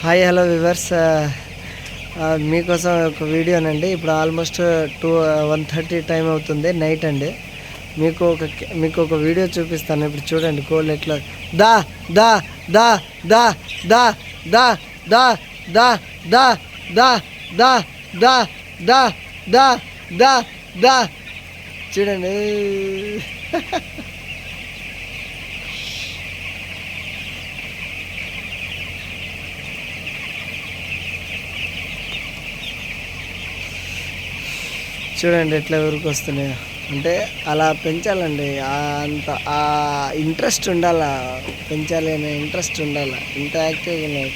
Hi hello viewers, మీకోసం ఒక వీడియోనండి. ఇప్పుడు ఆల్మోస్ట్ 1:30 టైం అవుతుంది, నైట్ అండి. మీకు ఒక వీడియో చూపిస్తాను. ఇప్పుడు చూడండి కోళ్ళు ఎట్లా దా దా దా దా దా దా దా దా దా దా దా దా దా దా దా దా చూడండి. చూడండి ఎట్లా ఊరికి వస్తున్నాయో. అంటే అలా పెంచాలండి, అంత ఇంట్రెస్ట్ ఉండాలా, పెంచాలి అనే ఇంట్రెస్ట్ ఉండాలి. ఇంత యాక్టివ్గా ఉన్నాయి.